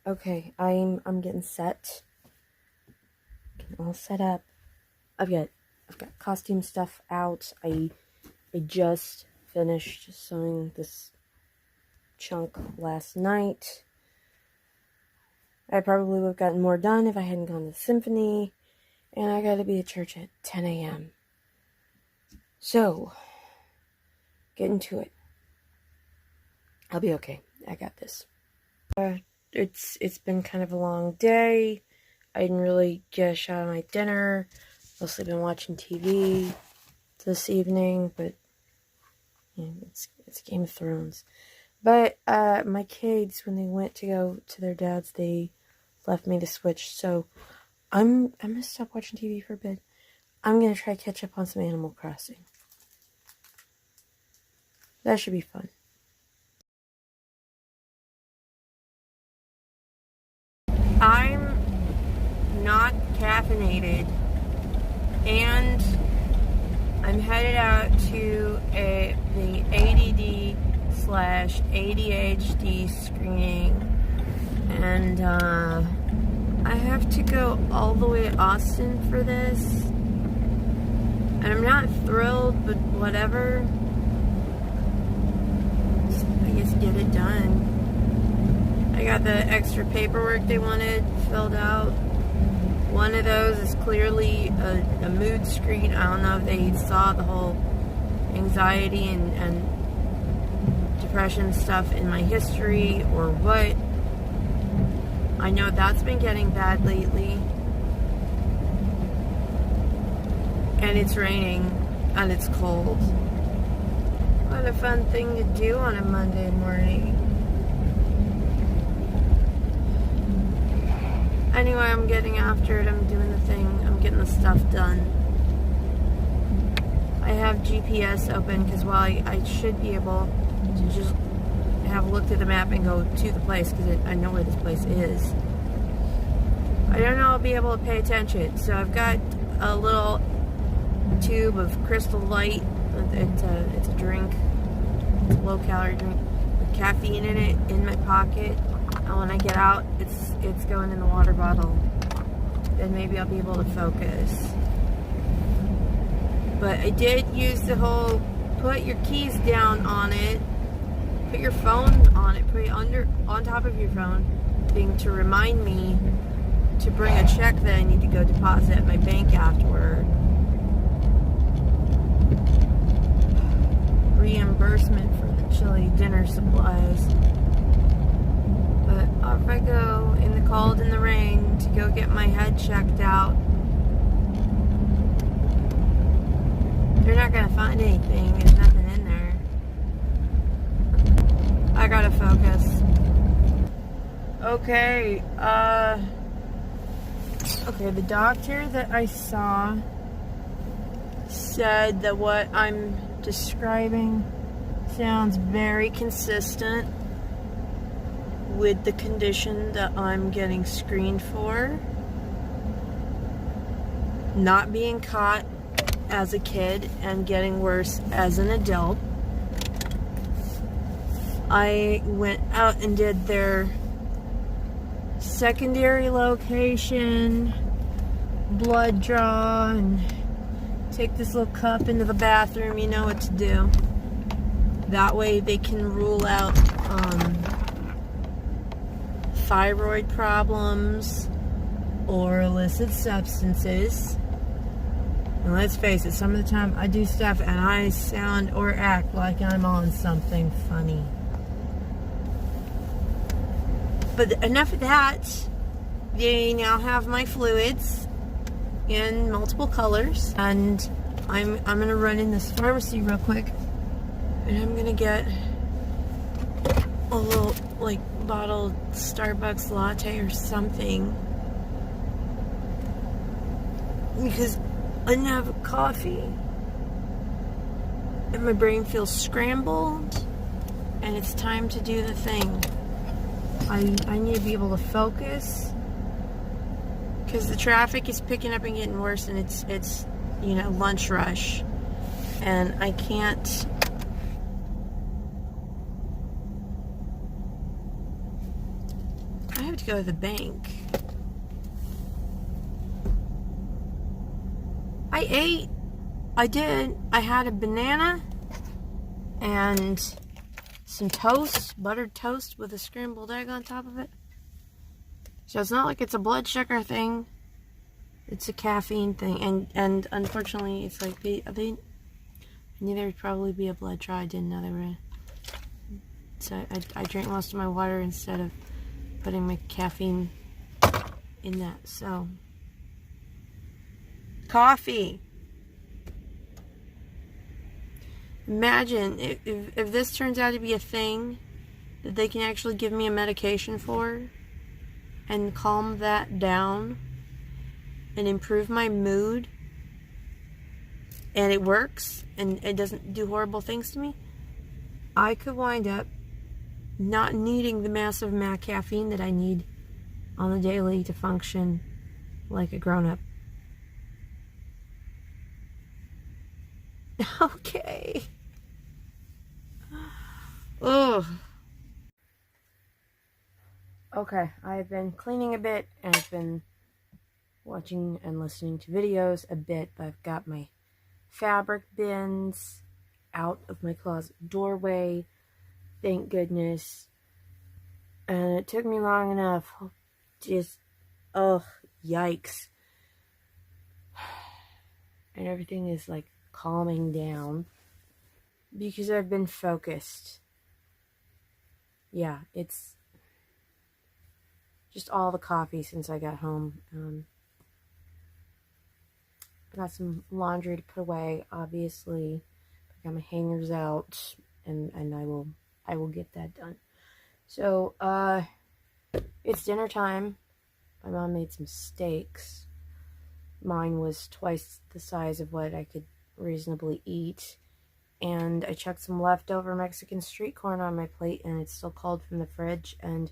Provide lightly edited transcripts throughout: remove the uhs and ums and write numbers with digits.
Okay, I'm getting set. Getting all set up. I've got costume stuff out. I just finished sewing this chunk last night. I probably would have gotten more done if I hadn't gone to the symphony. And I gotta be at church at 10 a.m. So, get into it. I'll be okay. I got this. It's been kind of a long day. I didn't really get a shot of my dinner. Mostly been watching TV this evening, but you know, it's Game of Thrones. But my kids, when they went to go to their dad's, they left me to switch. So I'm gonna stop watching TV for a bit. I'm gonna try to catch up on some Animal Crossing. That should be fun. I'm not caffeinated, and I'm headed out to the ADD/ADHD screening, and I have to go all the way to Austin for this, and I'm not thrilled, but whatever. I guess get it done. I got the extra paperwork they wanted filled out. One of those is clearly a mood screen. I don't know if they saw the whole anxiety and depression stuff in my history or what. I know that's been getting bad lately. And it's raining and it's cold. What a fun thing to do on a Monday morning. Anyway, I'm getting after it. I'm doing the thing. I'm getting the stuff done. I have GPS open because while I should be able to just have looked at the map and go to the place because I know where this place is, I don't know I'll be able to pay attention. So I've got a little tube of Crystal Light. It's a drink. It's a low-calorie drink with caffeine in it in my pocket. And when I get out, it's going in the water bottle. Then maybe I'll be able to focus. But I did use the whole put your keys down on it, put your phone on it, put it on top of your phone thing to remind me to bring a check that I need to go deposit at my bank afterward. Reimbursement for the chili dinner supplies. But off I go in the cold and the rain to go get my head checked out. They're not gonna find anything. There's nothing in there. I gotta focus. Okay, the doctor that I saw said that what I'm describing sounds very consistent with the condition that I'm getting screened for. Not being caught as a kid and getting worse as an adult. I went out and did their secondary location, blood draw, and take this little cup into the bathroom. You know what to do. That way they can rule out thyroid problems or illicit substances. And let's face it, some of the time I do stuff and I sound or act like I'm on something funny. But enough of that. They now have my fluids in multiple colors, and I'm gonna run in this pharmacy real quick, and I'm gonna get a little bottled Starbucks latte or something, because I didn't have a coffee and my brain feels scrambled and it's time to do the thing. I need to be able to focus because the traffic is picking up and getting worse, and it's lunch rush, and I can't I have to go to the bank. I ate. I did. I had a banana and some toast, buttered toast with a scrambled egg on top of it. So it's not like it's a blood sugar thing. It's a caffeine thing, and unfortunately, it's like they I knew there would probably be a blood draw. I didn't know they were. So I drank most of my water instead of putting my caffeine in that. So coffee. Imagine if this turns out to be a thing that they can actually give me a medication for and calm that down and improve my mood, and it works and it doesn't do horrible things to me. I could wind up not needing the massive amount of caffeine that I need on the daily to function like a grown-up. Okay. Ugh. Okay, I've been cleaning a bit, and I've been watching and listening to videos a bit, but I've got my fabric bins out of my closet doorway, thank goodness. And it took me long enough. Just, ugh, yikes. And everything is like calming down because I've been focused. Yeah, it's just all the coffee since I got home. I got some laundry to put away, obviously. I got my hangers out, and I will get that done. So, it's dinner time. My mom made some steaks. Mine was twice the size of what I could reasonably eat. And I chucked some leftover Mexican street corn on my plate, and it's still cold from the fridge. And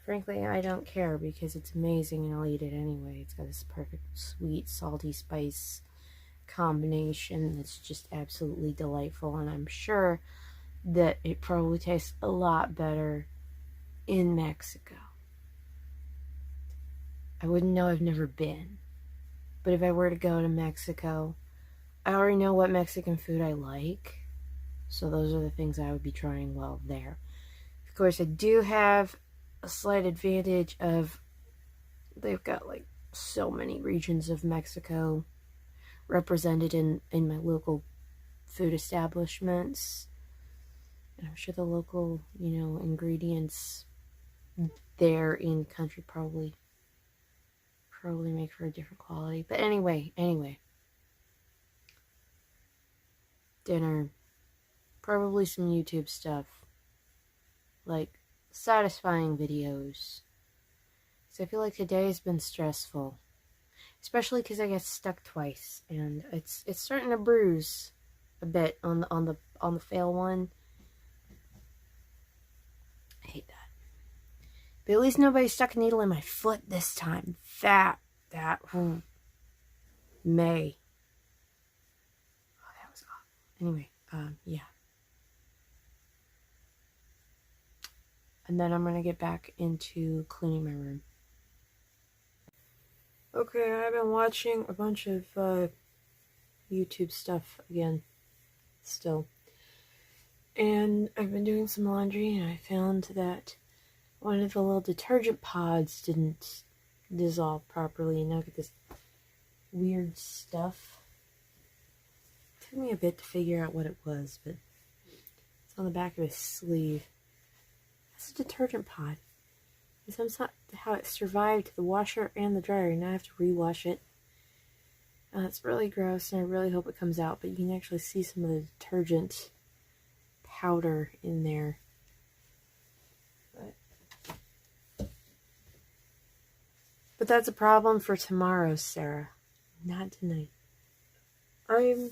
frankly, I don't care because it's amazing and I'll eat it anyway. It's got this perfect sweet, salty spice combination that's just absolutely delightful. And I'm sure that it probably tastes a lot better in Mexico. I wouldn't know, I've never been. But if I were to go to Mexico, I already know what Mexican food I like. So those are the things I would be trying while there. Of course, I do have a slight advantage of they've got like so many regions of Mexico represented in my local food establishments. And I'm sure the local, ingredients there in country probably make for a different quality. But anyway. Dinner. Probably some YouTube stuff. Like satisfying videos. So I feel like today has been stressful. Especially because I got stuck twice. And it's starting to bruise a bit on the fail one. I hate that. But at least nobody stuck a needle in my foot this time. May. Oh, that was awful. Anyway, yeah. And then I'm going to get back into cleaning my room. Okay, I've been watching a bunch of YouTube stuff again, still. And I've been doing some laundry, and I found that one of the little detergent pods didn't dissolve properly, and now I get this weird stuff. It took me a bit to figure out what it was, but it's on the back of his sleeve. That's a detergent pod. That's not how it survived the washer and the dryer, and now I have to rewash it. It's really gross, and I really hope it comes out, but you can actually see some of the detergent powder in there. But that's a problem for tomorrow, Sarah. Not tonight. I'm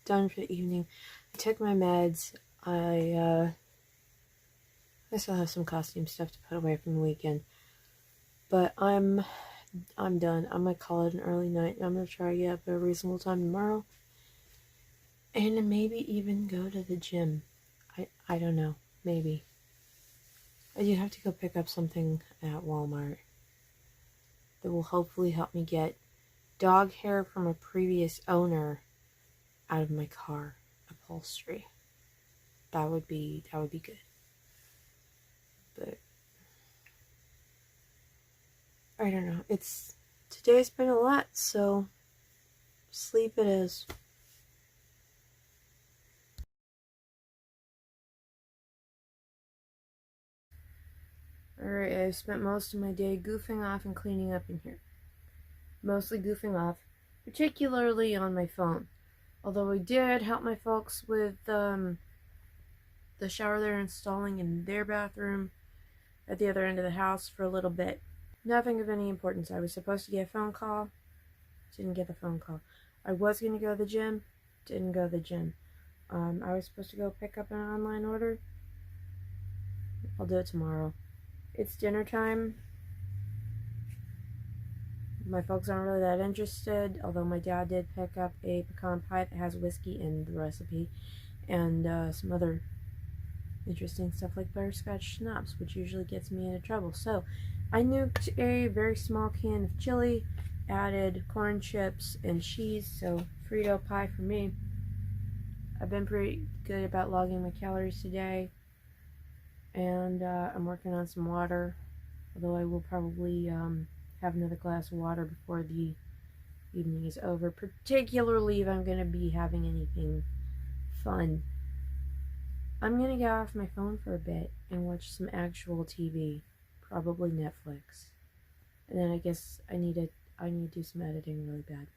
done for the evening. I took my meds. I still have some costume stuff to put away from the weekend. But I'm done. I'm gonna call it an early night, and I'm gonna try to get up at a reasonable time tomorrow. And maybe even go to the gym. I don't know. Maybe. I do have to go pick up something at Walmart that will hopefully help me get dog hair from a previous owner out of my car upholstery. That would be good. But I don't know. Today's been a lot, so sleep it is. Alright, I've spent most of my day goofing off and cleaning up in here. Mostly goofing off, particularly on my phone. Although I did help my folks with the shower they're installing in their bathroom at the other end of the house for a little bit. Nothing of any importance. I was supposed to get a phone call. Didn't get the phone call. I was going to go to the gym. Didn't go to the gym. I was supposed to go pick up an online order. I'll do it tomorrow. It's dinner time. My folks aren't really that interested, although my dad did pick up a pecan pie that has whiskey in the recipe and some other interesting stuff like butterscotch schnapps, which usually gets me into trouble. So I nuked a very small can of chili, added corn chips and cheese, so Frito pie for me. I've been pretty good about logging my calories today, and I'm working on some water, although I will probably have another glass of water before the evening is over, particularly if I'm going to be having anything fun. I'm going to get off my phone for a bit and watch some actual TV, probably Netflix. And then I guess I need to do some editing really bad.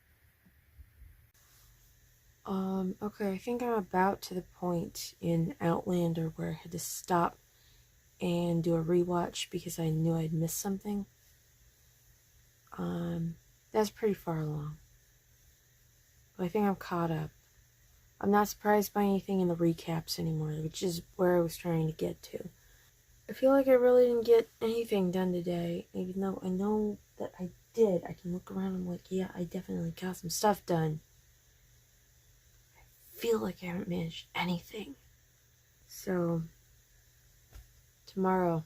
Okay, I think I'm about to the point in Outlander where I had to stop and do a rewatch because I knew I'd missed something. That's pretty far along. But I think I'm caught up. I'm not surprised by anything in the recaps anymore, which is where I was trying to get to. I feel like I really didn't get anything done today, even though I know that I did. I can look around and I'm like, yeah, I definitely got some stuff done. I feel like I haven't managed anything. So tomorrow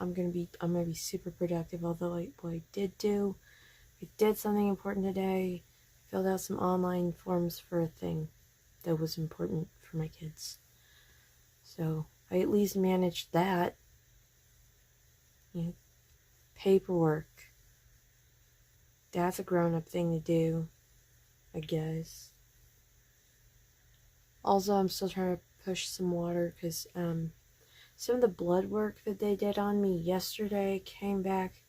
I'm gonna be super productive, although I did something important today. I filled out some online forms for a thing that was important for my kids. So I at least managed that. You know, paperwork. That's a grown-up thing to do, I guess. Also, I'm still trying to push some water because some of the blood work that they did on me yesterday came back,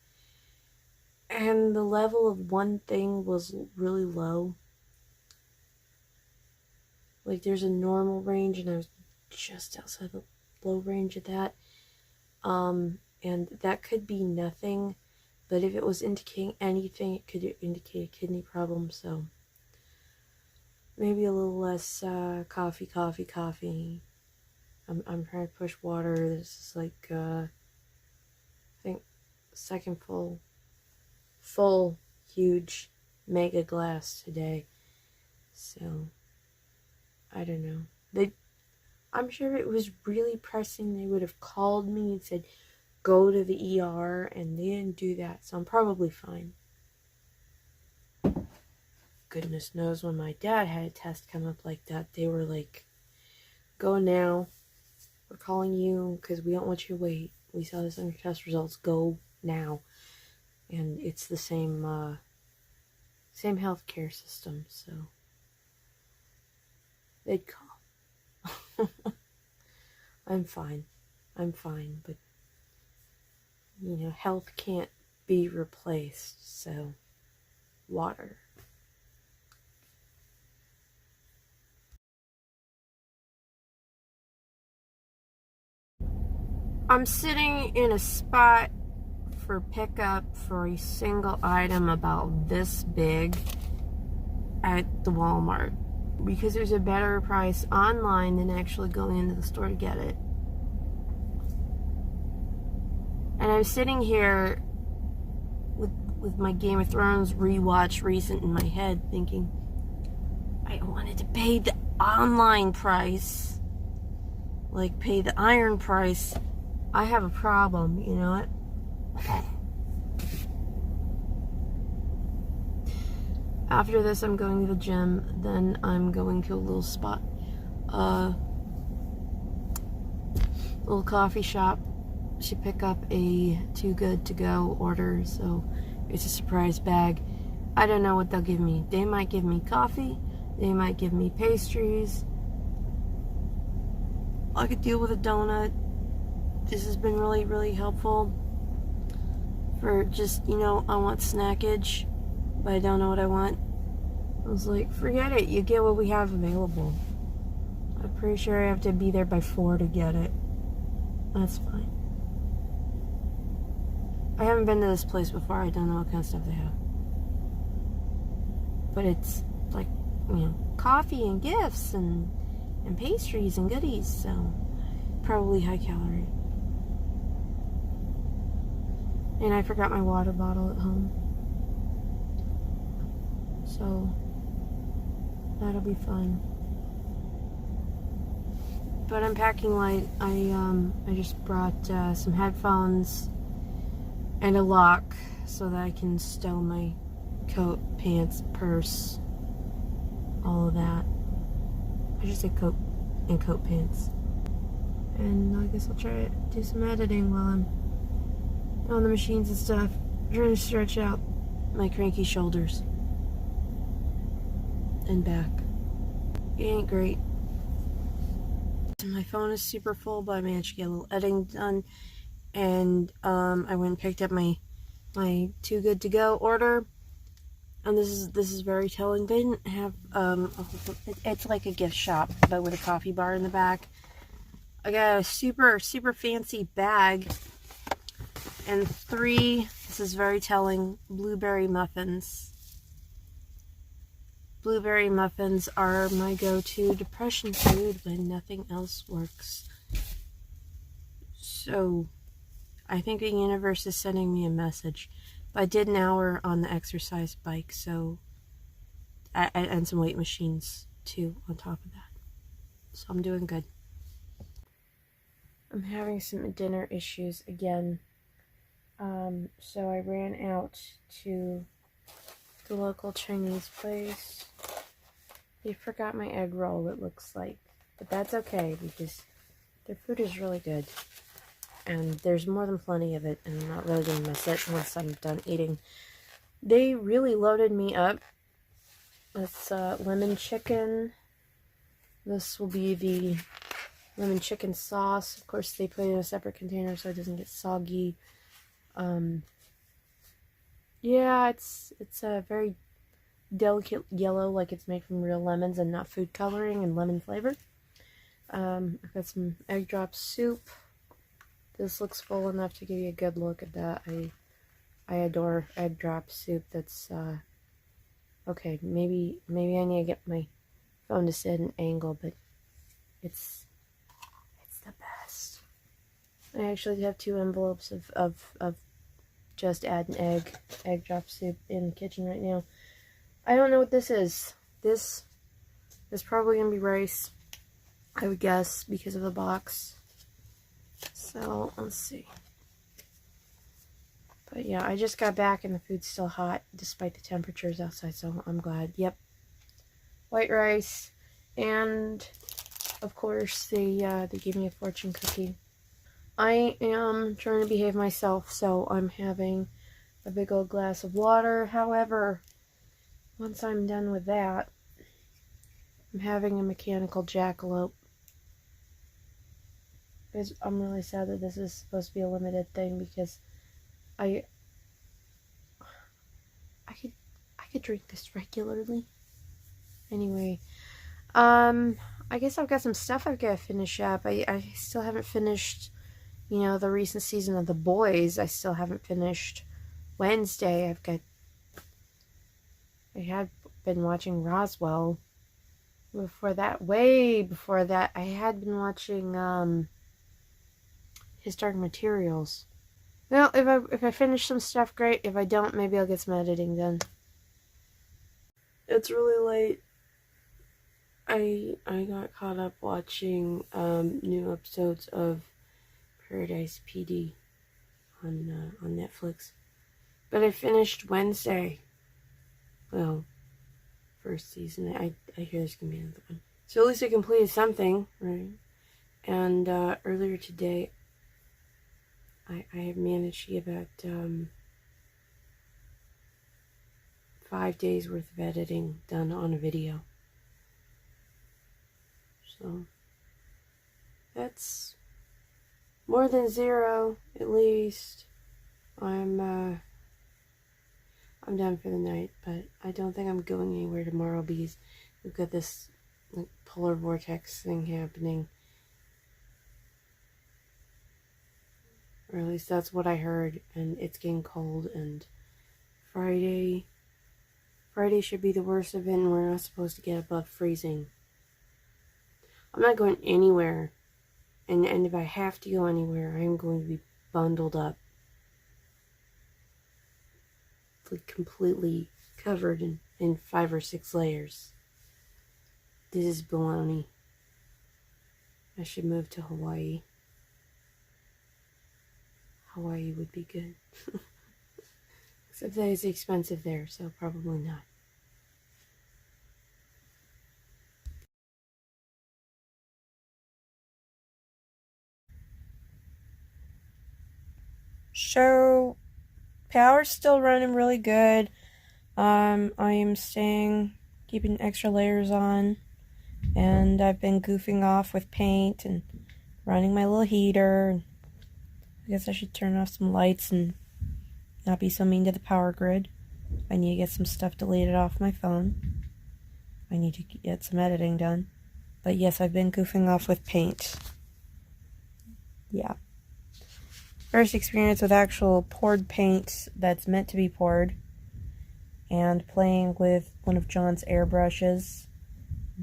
and the level of one thing was really low. Like, there's a normal range, and I was just outside the low range of that. And that could be nothing, but if it was indicating anything, it could indicate a kidney problem, so maybe a little less coffee. I'm trying to push water. This is like, I think, second full, huge, mega glass today. So, I don't know. I'm sure if it was really pressing, they would have called me and said, go to the ER, and they didn't do that, so I'm probably fine. Goodness knows when my dad had a test come up like that, they were like, go now. We're calling you because we don't want you to wait. We saw this on your test results. Go now. And it's the same healthcare system, so they'd call. I'm fine, but you know, health can't be replaced, so water. I'm sitting in a spot for pickup for a single item about this big at the Walmart because there's a better price online than actually going into the store to get it. And I'm sitting here with my Game of Thrones rewatch recent in my head thinking, I wanted to pay the online price, like pay the iron price, I have a problem, you know what? After this, I'm going to the gym, then I'm going to a little spot, little coffee shop to pick up a Too Good To Go order, so it's a surprise bag. I don't know what they'll give me. They might give me coffee, they might give me pastries. I could deal with a donut. This has been really, really helpful for just, you know, I want snackage, but I don't know what I want. I was like, forget it, you get what we have available. I'm pretty sure I have to be there by 4 to get it. That's fine. I haven't been to this place before, I don't know what kind of stuff they have. But it's like, you know, coffee and gifts and pastries and goodies, so probably high calorie. And I forgot my water bottle at home, so that'll be fun. But I'm packing light. I just brought some headphones and a lock so that I can stow my coat, pants, purse, all of that. I should say coat and coat pants. And I guess I'll try to do some editing while I'm on the machines and stuff. I'm trying to stretch out my cranky shoulders and back. It ain't great. My phone is super full, but I managed to get a little editing done. And I went and picked up my Too Good To Go order. And this is very telling. They didn't have it's like a gift shop, but with a coffee bar in the back. I got a super fancy bag and 3, this is very telling, blueberry muffins. Blueberry muffins are my go-to depression food when nothing else works. So I think the universe is sending me a message. But I did an hour on the exercise bike, so and some weight machines too on top of that. So I'm doing good. I'm having some dinner issues again. So I ran out to the local Chinese place. They forgot my egg roll, it looks like. But that's okay, because their food is really good. And there's more than plenty of it, and I'm not really going to miss it once I'm done eating. They really loaded me up with lemon chicken. This will be the lemon chicken sauce. Of course, they put it in a separate container so it doesn't get soggy. Yeah, it's a very delicate yellow, like it's made from real lemons and not food coloring and lemon flavor. I've got some egg drop soup. This looks full enough to give you a good look at that. I adore egg drop soup. That's okay. Maybe I need to get my phone to set an angle, but it's the best. I actually have 2 envelopes of just add an egg drop soup in the kitchen right now. I don't know what this is. This is probably gonna be rice, I would guess, because of the box. So let's see. But yeah, I just got back and the food's still hot despite the temperatures outside, so I'm glad. Yep. White rice, and of course they gave me a fortune cookie. I am trying to behave myself, so I'm having a big old glass of water. However, once I'm done with that, I'm having a mechanical jackalope. Because I'm really sad that this is supposed to be a limited thing, because I could drink this regularly. Anyway, I guess I've got some stuff I've got to finish up. I still haven't finished, you know, the recent season of The Boys. I still haven't finished Wednesday. I had been watching Roswell. Before that, way before that, I had been watching Historic Materials. Well, if I finish some stuff, great. If I don't, maybe I'll get some editing done. It's really late. I got caught up watching new episodes of Paradise PD on Netflix. But I finished Wednesday. Well, first season. I hear there's gonna be another one. So at least I completed something, right? And earlier today, I have managed to get about 5 days worth of editing done on a video. So that's more than 0, at least. I'm done for the night, but I don't think I'm going anywhere tomorrow because we've got this like polar vortex thing happening. Or at least that's what I heard, and it's getting cold, and Friday should be the worst of it, and we're not supposed to get above freezing. I'm not going anywhere, and if I have to go anywhere, I am going to be bundled up. Like completely covered in 5 or 6 layers. This is baloney. I should move to Hawaii. Hawaii would be good. Except that it's expensive there, so probably not. So, power's still running really good. I am keeping extra layers on, and I've been goofing off with paint and running my little heater. I guess I should turn off some lights and not be so mean to the power grid. I need to get some stuff deleted off my phone. I need to get some editing done. But yes, I've been goofing off with paint. Yeah. First experience with actual poured paint that's meant to be poured. And playing with one of John's airbrushes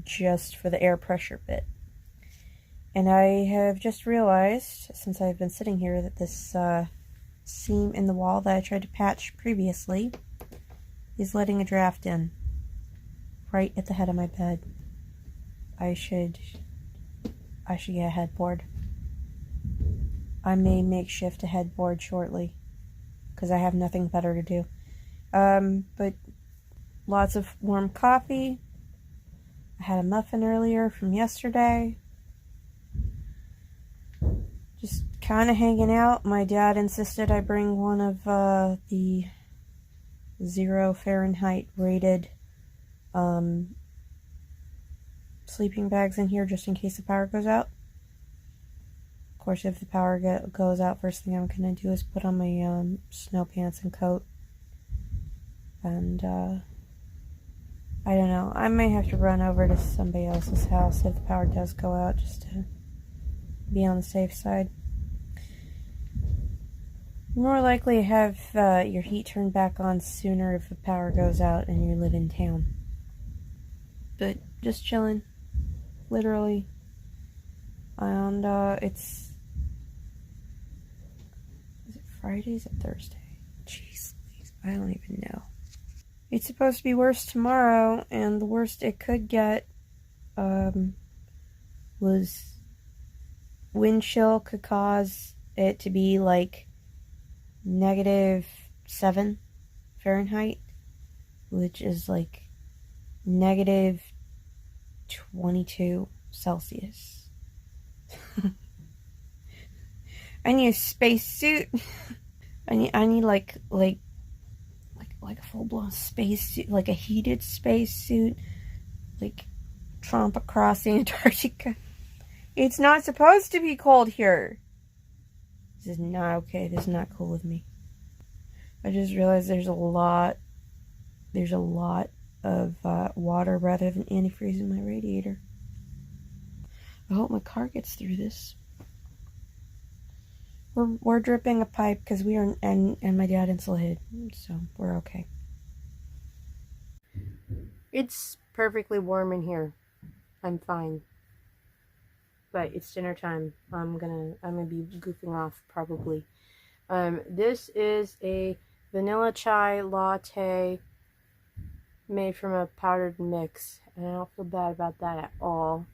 just for the air pressure bit. And I have just realized, since I've been sitting here, that this seam in the wall that I tried to patch previously is letting a draft in right at the head of my bed. I should get a headboard. I may makeshift a headboard shortly because I have nothing better to do. But lots of warm coffee. I had a muffin earlier from yesterday. Just kind of hanging out. My dad insisted I bring one of the 0 Fahrenheit rated sleeping bags in here just in case the power goes out. Of course, if the power goes out, first thing I'm going to do is put on my snow pants and coat. And I don't know. I may have to run over to somebody else's house if the power does go out just to be on the safe side. More likely have your heat turned back on sooner if the power goes out and you live in town. But just chilling. Literally. And is it Friday? Is it Thursday? Jeez, I don't even know. It's supposed to be worse tomorrow, and the worst it could get was wind chill could cause it to be like -7 Fahrenheit, which is like -22 Celsius. I need a spacesuit. I need like a full-blown spacesuit, like a heated spacesuit, like tromp across the Antarctica. It's not supposed to be cold here. This is not okay. This is not cool with me. I just realized there's a lot of water rather than antifreeze in my radiator. I hope my car gets through this. We're dripping a pipe because we are, and my dad insulated, so we're okay. It's perfectly warm in here. I'm fine. But it's dinner time. I'm gonna be goofing off probably. This is a vanilla chai latte made from a powdered mix, and I don't feel bad about that at all.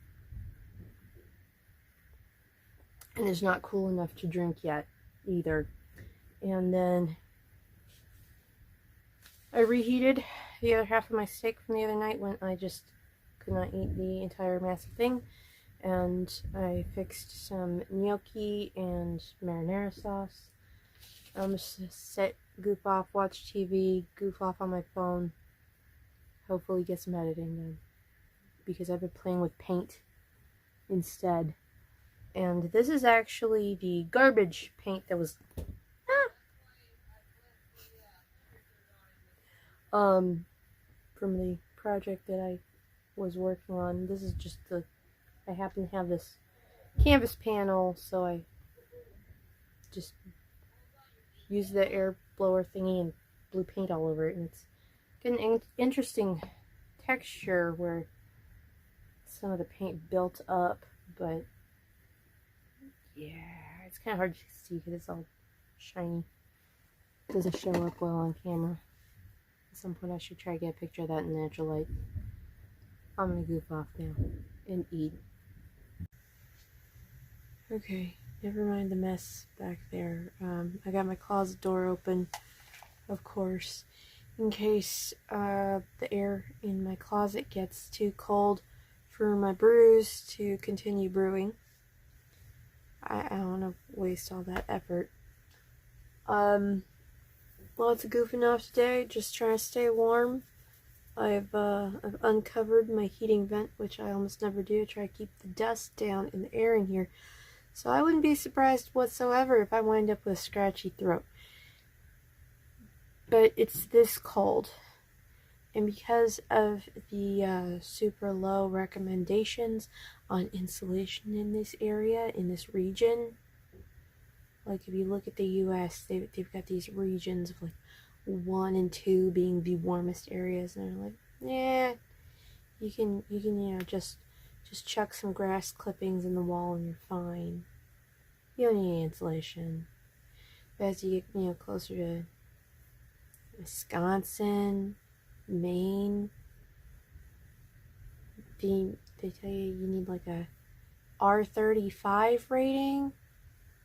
and it's not cool enough to drink yet either. And then I reheated the other half of my steak from the other night when I just could not eat the entire massive thing. And I fixed some gnocchi and marinara sauce. I'm just gonna sit, goof off, watch TV, goof off on my phone. Hopefully get some editing done. Because I've been playing with paint instead. And this is actually the garbage paint that was from the project that I was working on. This is just I happen to have this canvas panel, so I just used the air blower thingy and blew paint all over it, and it's got an interesting texture where some of the paint built up, but yeah, it's kind of hard to see because it's all shiny. It doesn't show up well on camera. At some point I should try to get a picture of that in natural light. I'm gonna goof off now and eat. Okay, never mind the mess back there. I got my closet door open, of course, in case the air in my closet gets too cold for my brews to continue brewing. I don't want to waste all that effort. Lots of goofing off today, just trying to stay warm. I've uncovered my heating vent, which I almost never do, to try to keep the dust down in the air in here. So I wouldn't be surprised whatsoever if I wind up with a scratchy throat. But it's this cold. And because of the super low recommendations on insulation in this area, in this region, like if you look at the US, they've got these regions of like 1 and 2 being the warmest areas, and they're like, yeah, you can just chuck some grass clippings in the wall and you're fine. You don't need insulation. But as you get closer to Wisconsin, Maine, they tell you need like a R35 rating,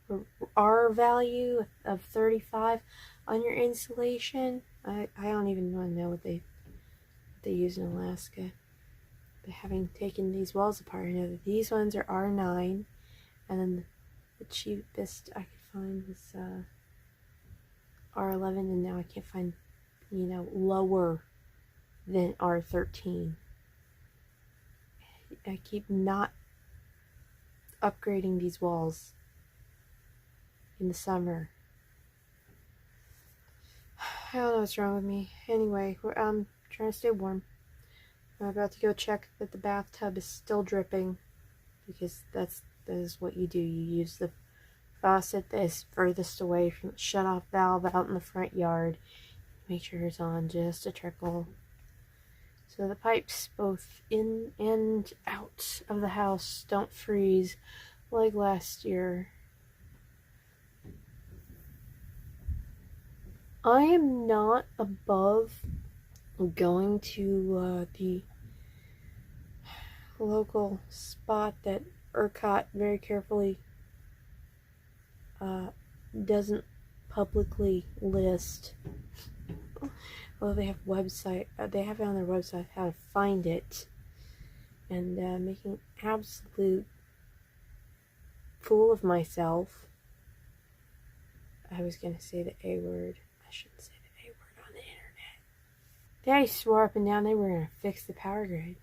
or R value of 35 on your insulation. I don't even want to know what they use in Alaska. But having taken these walls apart, I know that these ones are R9, and then the cheapest I could find was R11, and now I can't find lower than R13. I keep not upgrading these walls in the summer. I don't know what's wrong with me. Anyway, I'm trying to stay warm. I'm about to go check that the bathtub is still dripping, because that is what you do. You use the faucet that is furthest away from the shut-off valve out in the front yard. Make sure it's on just a trickle, so the pipes both in and out of the house don't freeze like last year. I am not above going to the local spot that ERCOT very carefully doesn't publicly list. Well, they have website. They have it on their website how to find it, and making absolute fool of myself. I was gonna say the A word. I shouldn't say the A word on the internet. They swore up and down they were gonna fix the power grid.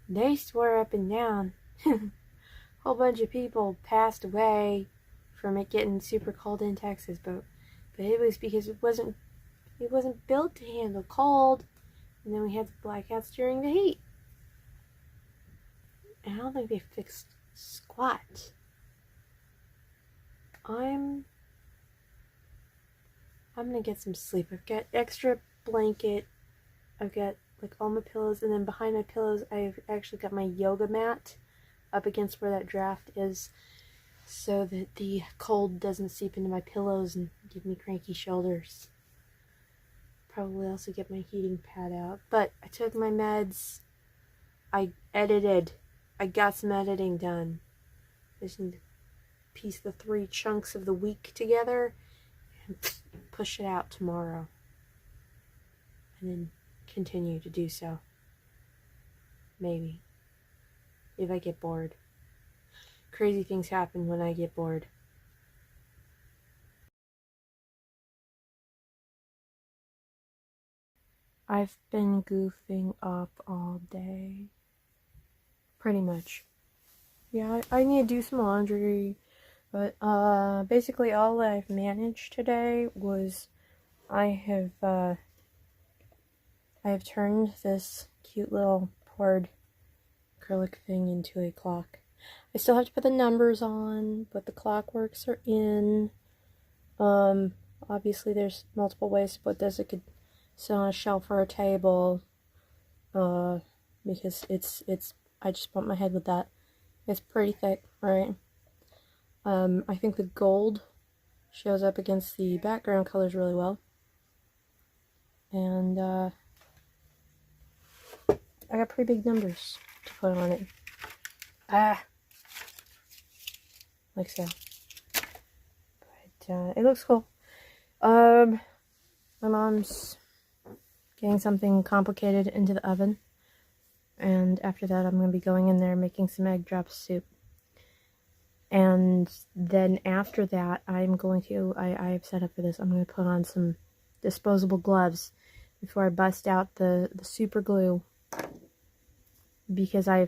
They swore up and down. A whole bunch of people passed away from it getting super cold in Texas, but it was because it wasn't built to handle cold, and then we had the blackouts during the heat. And I don't think they fixed squat. I'm gonna get some sleep. I've got extra blanket. I've got like all my pillows, and then behind my pillows I've actually got my yoga mat up against where that draft is, so that the cold doesn't seep into my pillows and give me cranky shoulders. Probably also get my heating pad out. But I took my meds. I edited. I got some editing done. I just need to piece the 3 chunks of the week together and push it out tomorrow. And then continue to do so. Maybe. If I get bored. Crazy things happen when I get bored. I've been goofing up all day. Pretty much. Yeah, I need to do some laundry. But basically all I've managed today was I have turned this cute little poured acrylic thing into a clock. I still have to put the numbers on, but the clockworks are in. Obviously there's multiple ways to put this. It could sit on a shelf or a table. Because it's I just bumped my head with that. It's pretty thick, alright? I think the gold shows up against the background colors really well. And I got pretty big numbers to put on it. Like so. But it looks cool. My mom's getting something complicated into the oven. And after that, I'm going to be going in there making some egg drop soup. And then after that, I'm going to, I have set up for this, I'm going to put on some disposable gloves before I bust out the super glue. Because there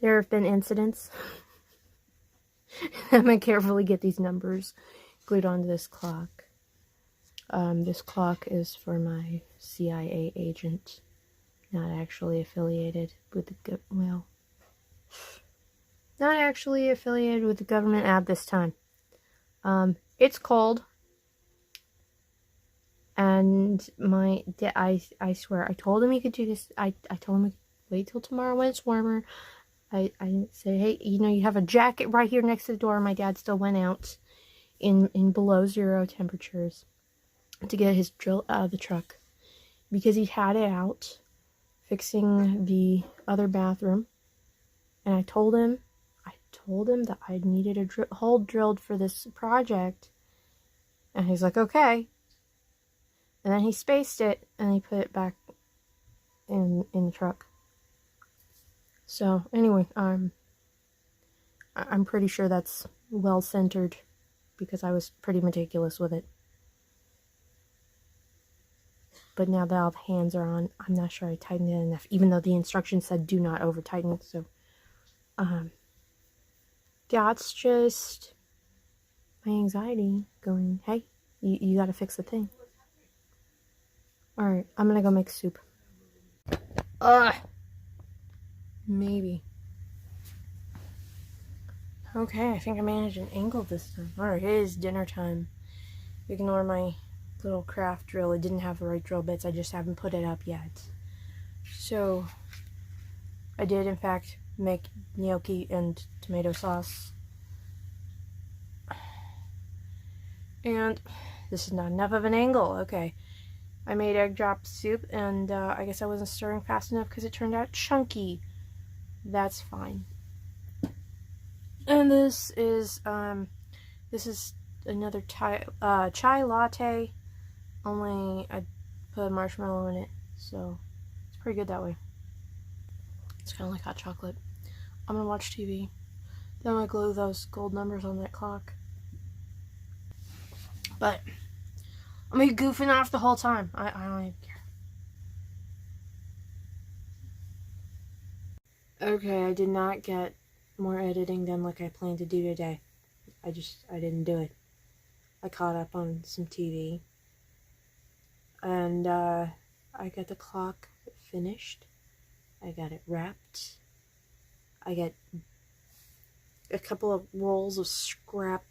have been incidents. I'm going to carefully get these numbers glued onto this clock. This clock is for my CIA agent. Not actually affiliated with the, well, not actually affiliated with the government at this time. It's cold. And I swear, I told him he could do this. I told him, wait till tomorrow when it's warmer. I didn't say, hey, you know, you have a jacket right here next to the door. My dad still went out in below 0 temperatures to get his drill out of the truck. Because he had it out fixing the other bathroom. And I told him that I needed a hole drilled for this project. And he's like, okay. And then he spaced it and he put it back in the truck. So anyway, I'm pretty sure that's well centered because I was pretty meticulous with it. But now that all the hands are on, I'm not sure I tightened it enough, even though the instructions said do not over tighten. So that's just my anxiety going, hey, you gotta fix the thing. Alright, I'm gonna go make soup. Maybe. Okay, I think I managed an angle this time. Alright, it is dinner time. Ignore my little craft drill. It didn't have the right drill bits. I just haven't put it up yet. So, I did in fact make gnocchi and tomato sauce. And this is not enough of an angle. Okay. I made egg drop soup, and I guess I wasn't stirring fast enough because it turned out chunky. That's fine. And this is another chai latte, only I put a marshmallow in it, so it's pretty good that way. It's kind of like hot chocolate. I'm gonna watch TV. Then I'm gonna glue those gold numbers on that clock. But I'm gonna be goofing off the whole time. I don't even care. Okay, I did not get more editing done like I planned to do today. I didn't do it. I caught up on some TV. And I got the clock finished. I got it wrapped. I got a couple of rolls of scrap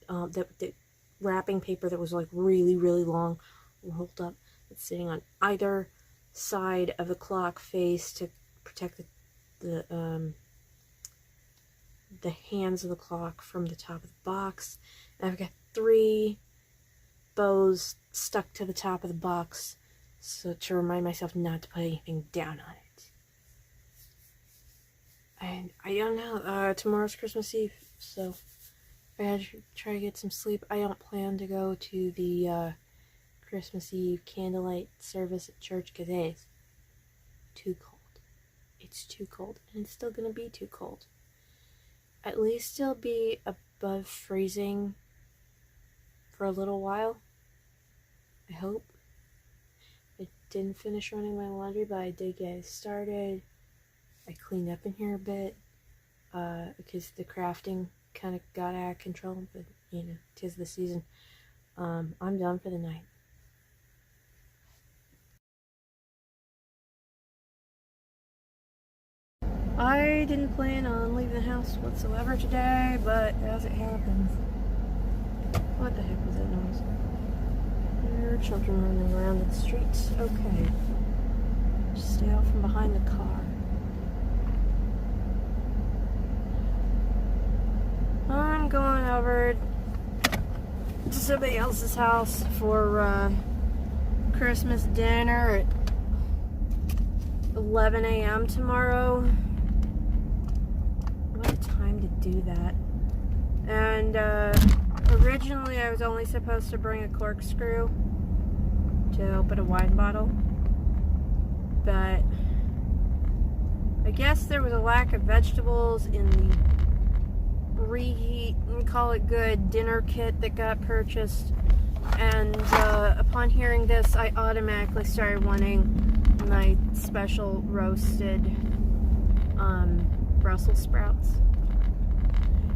that wrapping paper that was like really, really long, rolled up. It's sitting on either side of the clock face to protect the hands of the clock from the top of the box. And I've got 3 bows stuck to the top of the box, so to remind myself not to put anything down on it. And I don't know, tomorrow's Christmas Eve, so I had to try to get some sleep. I don't plan to go to the Christmas Eve candlelight service at church because it's too cold. It's too cold, and it's still gonna be too cold. At least it'll be above freezing for a little while. I hope. I didn't finish running my laundry, but I did get it started. I cleaned up in here a bit because the crafting kind of got out of control, but you know, 'tis the season. I'm done for the night. I didn't plan on leaving the house whatsoever today, but as it happens. What the heck was that noise? There are children running around the streets. Okay. Just stay out from behind the car. I'm going over to somebody else's house for Christmas dinner at 11 a.m. tomorrow. What a time to do that. And originally I was only supposed to bring a corkscrew to open a wine bottle, but I guess there was a lack of vegetables in the reheat, we call it good, dinner kit that got purchased, and upon hearing this I automatically started wanting my special roasted Brussels sprouts,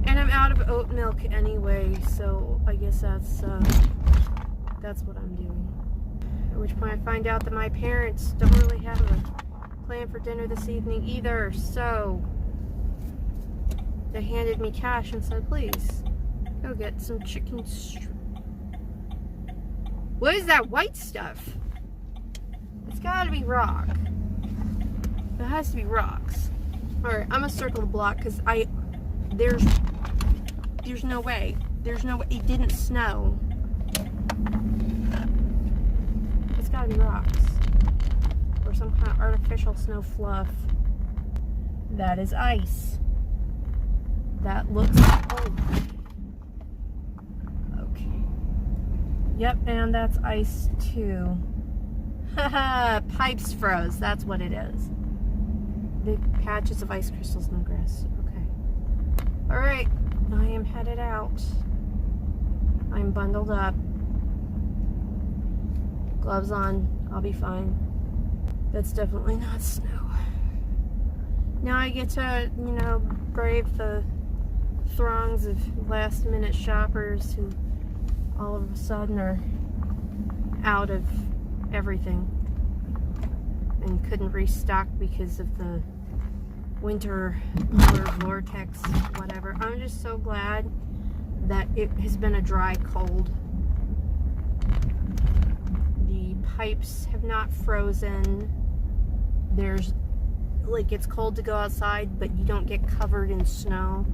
and I'm out of oat milk anyway, so I guess that's what I'm doing. At which point I find out that my parents don't really have a plan for dinner this evening either, so they handed me cash and said, please, go get some chicken What is that white stuff? It's gotta be rock. It has to be rocks. Alright, I'm gonna circle the block because there's no way. There's no way. It didn't snow. It's gotta be rocks. Or some kind of artificial snow fluff. That is ice. That looks old. Okay. Yep, and that's ice too. Haha, pipes froze. That's what it is. Big patches of ice crystals in the grass. Okay. Alright, I am headed out. I'm bundled up. Gloves on. I'll be fine. That's definitely not snow. Now I get to, you know, brave the throngs of last minute shoppers who all of a sudden are out of everything and couldn't restock because of the winter or vortex, whatever. I'm just so glad that it has been a dry cold. The pipes have not frozen. There's, like, it's cold to go outside, but you don't get covered in snow.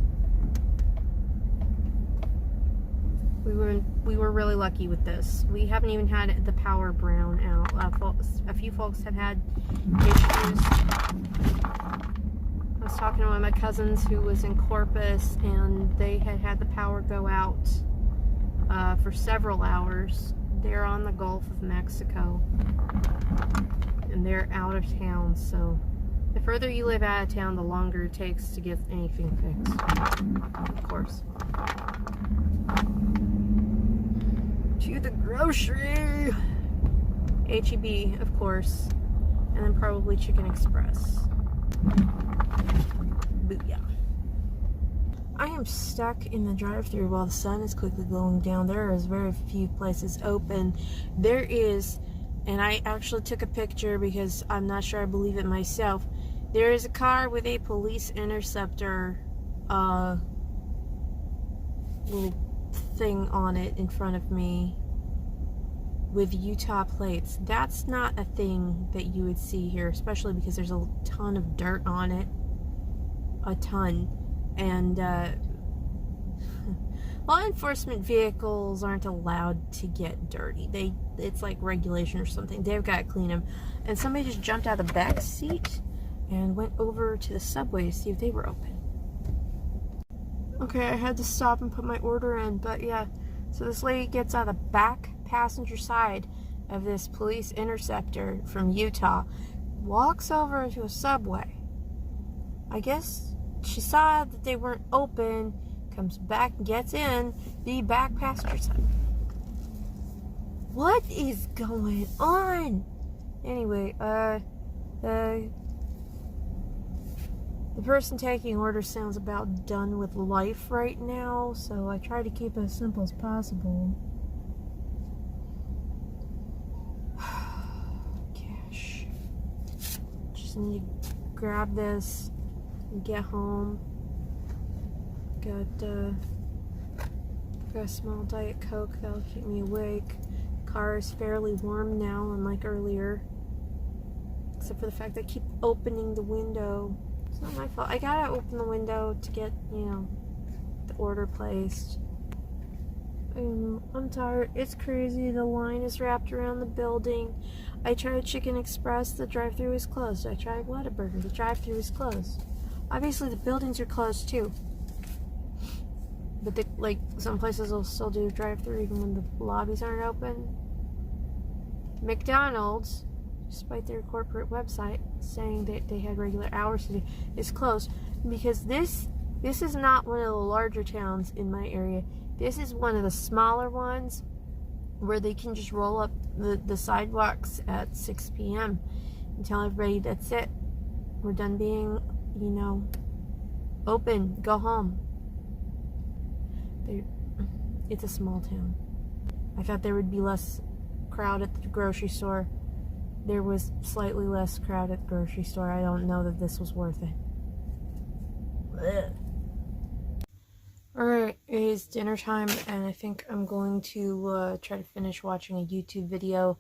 We were really lucky with this. We haven't even had the power brown out. A few folks have had issues. I was talking to one of my cousins who was in Corpus, and they had the power go out for several hours. They're on the Gulf of Mexico, and they're out of town, so the further you live out of town, the longer it takes to get anything fixed, of course. To the grocery! H-E-B, of course, and then probably Chicken Express. Booyah. I am stuck in the drive-thru while the sun is quickly going down. There is very few places open. There is, and I actually took a picture because I'm not sure I believe it myself. There is a car with a police interceptor little thing on it in front of me with Utah plates. That's not a thing that you would see here, especially because there's a ton of dirt on it. A ton. And law enforcement vehicles aren't allowed to get dirty. It's like regulation or something. They've got to clean them. And somebody just jumped out of the back seat and went over to the Subway to see if they were open. Okay, I had to stop and put my order in, but yeah. So this lady gets on the back passenger side of this police interceptor from Utah, walks over to a Subway. I guess she saw that they weren't open, comes back, gets in the back passenger side. What is going on? Anyway, the person taking orders sounds about done with life right now, so I try to keep it as simple as possible. Gosh. Just need to grab this and get home. Got a small Diet Coke that'll keep me awake. Car is fairly warm now, unlike earlier. Except for the fact that I keep opening the window. It's not my fault. I gotta open the window to get, the order placed. I'm tired. It's crazy. The line is wrapped around the building. I tried Chicken Express. The drive-thru is closed. I tried Whataburger. The drive-thru is closed. Obviously, the buildings are closed too. But some places will still do drive-thru even when the lobbies aren't open. McDonald's, despite their corporate website saying that they had regular hours to do, is closed because this is not one of the larger towns in my area. This is one of the smaller ones where they can just roll up the sidewalks at 6 p.m. and tell everybody that's it. We're done being, open. Go home. It's a small town. I thought there would be less crowd at the grocery store. There was slightly less crowd at the grocery store. I don't know that this was worth it. Alright, it is dinner time, and I think I'm going to try to finish watching a YouTube video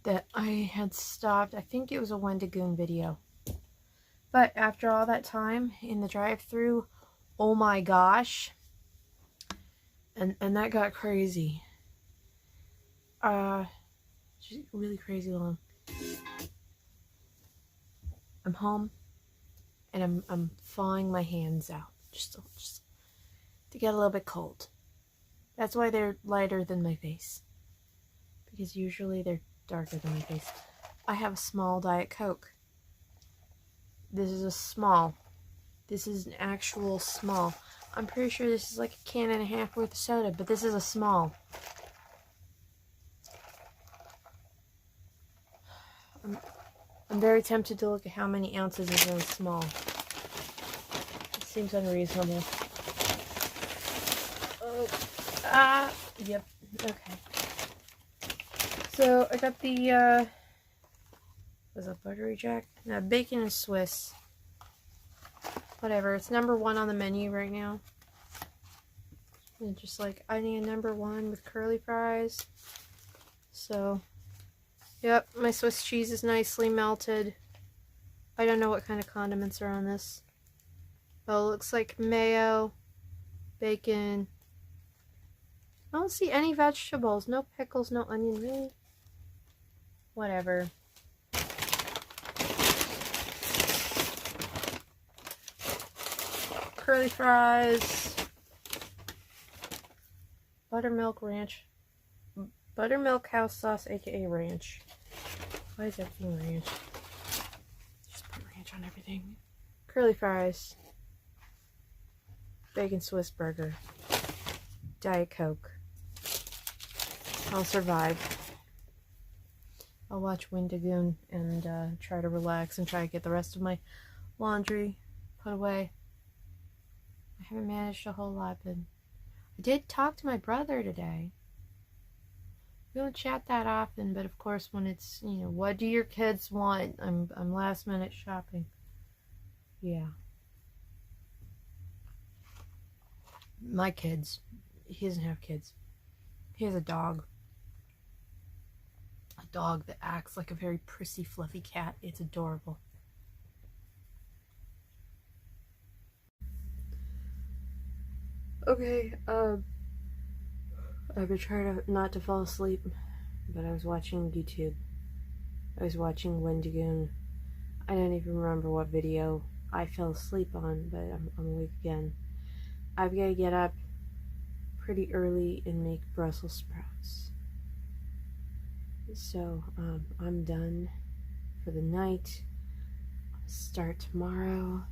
that I had stopped. I think it was a Wendigoon video. But after all that time in the drive-thru, oh my gosh. And that got crazy. Just really crazy long. I'm home, and I'm thawing my hands out just to get a little bit cold. That's why they're lighter than my face, because usually they're darker than my face. I have a small Diet Coke. This is a small. This is an actual small. I'm pretty sure this is like a can and a half worth of soda, but this is a small. I'm very tempted to look at how many ounces is in a small. It seems unreasonable. Oh, yep, okay. So, I got the, was it Buttery Jack? No, Bacon and Swiss. Whatever, it's number 1 on the menu right now. And just I need a number 1 with curly fries. So, yep, my Swiss cheese is nicely melted. I don't know what kind of condiments are on this. Oh, it looks like mayo, bacon. I don't see any vegetables. No pickles, no onion, really. Whatever. Curly fries. Buttermilk ranch. Buttermilk house sauce, aka ranch. Why is everything ranch? Just put ranch on everything. Curly fries. Bacon Swiss burger. Diet Coke. I'll survive. I'll watch Wendigoon and try to relax and try to get the rest of my laundry put away. I haven't managed a whole lot, but I did talk to my brother today. We don't chat that often, but of course when it's, what do your kids want? I'm last minute shopping. Yeah. My kids. He doesn't have kids. He has a dog. A dog that acts like a very prissy, fluffy cat. It's adorable. Okay, I've been trying not to fall asleep, but I was watching YouTube. I was watching Wendigoon. I don't even remember what video I fell asleep on, but I'm awake again. I've got to get up pretty early and make Brussels sprouts. So I'm done for the night. I'll start tomorrow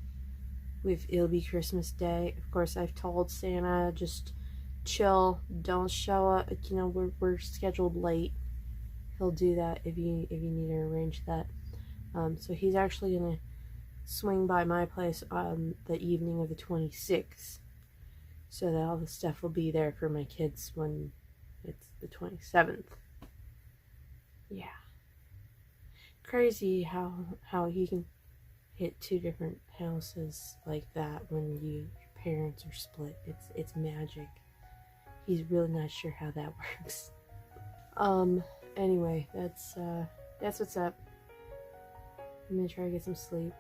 it'll be Christmas Day. Of course, I've told Santa just chill, don't show up. You know, we're scheduled late. He'll do that if you need to arrange that. So he's actually gonna swing by my place on the evening of the 26th, so that all the stuff will be there for my kids when it's the 27th. Yeah, crazy how he can hit two different houses like that when your parents are split. It's magic. He's really not sure how that works. Anyway, that's what's up. I'm gonna try to get some sleep.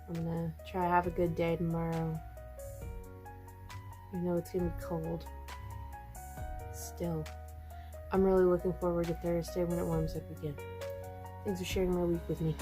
I'm gonna try to have a good day tomorrow. You know it's gonna be cold. Still, I'm really looking forward to Thursday when it warms up again. Thanks for sharing my week with me.